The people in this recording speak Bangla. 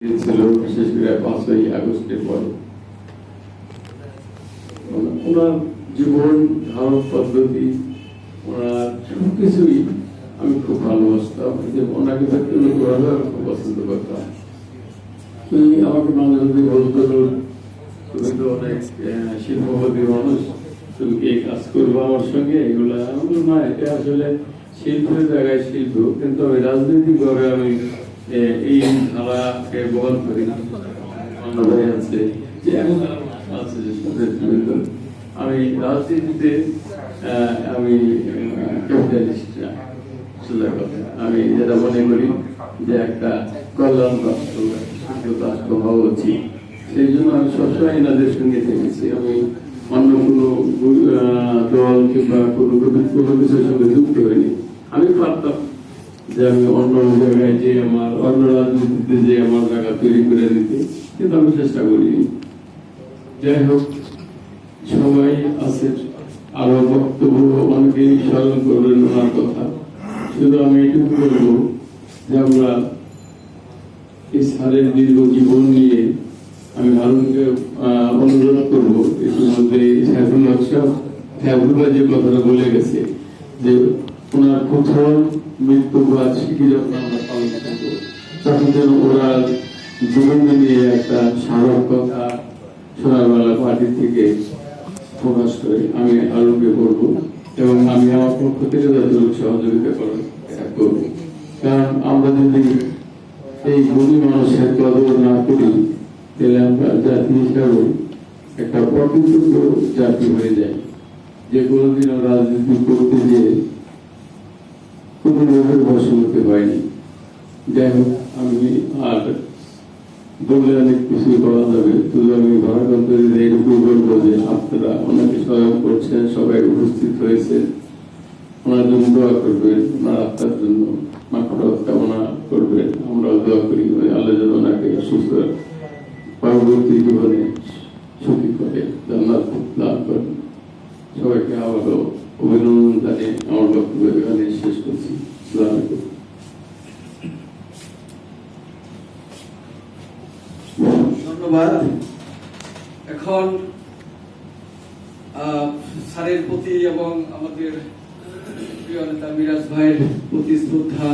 ছিল বিশেষ করে 5ই আগস্টের পর ওনার জীবন ধারণ পদ্ধতি, ওনার সবকিছুই আমি খুব ভালোবাসতাম। যে ওনাকে ব্যক্তিগতভাবে আমি খুব পছন্দ করতাম। আমাকে মাঝে মাঝে বলতো, তুমি তো অনেক শিল্পপতি মানুষ, তুমি কি এই কাজ করবো আমার সঙ্গে? এগুলা না, এটা আসলে শিল্পের জায়গায় শিল্প, কিন্তু আমি রাজনৈতিক ভাবে আমি এই ধারাকে বহন করি। আছে যে আছে যে আমি রাজনীতিতে আমি ক্যাপিটালিস্ট না। সোজা কথা, আমি যেটা মনে করি যে একটা কল্যাণ রাষ্ট্র হওয়া উচিত। সেই জন্য আমি সবসময় এনাদের সঙ্গে থেকেছি। আমি অন্য কোনো দল কিংবা কোনো কিছুর সঙ্গে যুক্ত হইনি। আমি পারতাম যে আমি অন্য জায়গায় যে আমার অন্য রাজনীতিতে যে আমার জায়গা তৈরি করে দিতে, কিন্তু আমি চেষ্টা করিনি। যাই হোক, সবাই আছে, আরো বক্তব্য অনেকেই স্মরণ করবেন ওনার কথা। শুধু আমি এটুকু বলবো যে আমরা এই স্যারের দীর্ঘ জীবন নিয়ে আমি হারুনকে অনুরোধ করবো। ইতিমধ্যে সাইফুল্লাহ যে কথাটা বলে গেছে যে ওনার প্রথম মৃত্যু বার্ষিকী যখন আমরা পালন করবো, তখন যেন ওরা জীবন নিয়ে একটা স্মারক কথা সোনারবাংলা পার্টি থেকে প্রকাশ করে আমি হারুনকে করবো, এবং আমি আমার পক্ষ থেকে যতটুকু সহযোগিতা করবো। কারণ আমরা যদি এই গরিব মানুষের কদর না করি, তাহলে আমরা জাতি হিসাবে একটা প্রকৃত জাতি হয়ে যায়, যে কোনোদিনও রাজনীতি করতে গিয়ে কোনো লোকের বসে হতে পারিনি। যাই হোক, আমি আর বললে অনেক কিছু করা যাবে, শুধু আমি ভারতবর্ষের এইটুকু বলবো যে আপনারা অনেকে সহায়ক করছেন, সবাই উপস্থিত হয়েছে, ওনার জন্য দোয়া করবেন, ওনার আত্মার জন্য মাফরত কামনা করবেন। আমরাও দোয়া করি আল্লাহ যেন ওনাকে সুস্থ পরবর্তী জীবনে সুখী করে জান্নাত লাভ করেন। সবাইকে আবারও অভিনন্দন জানিয়ে আমার বক্তব্য এখানে শেষ করছি। আসসালামু আলাইকুম। ধন্যবাদ। এখন স্যারের প্রতি এবং আমাদের প্রিয় নেতা মিরাজ ভাইয়ের প্রতি শ্রদ্ধা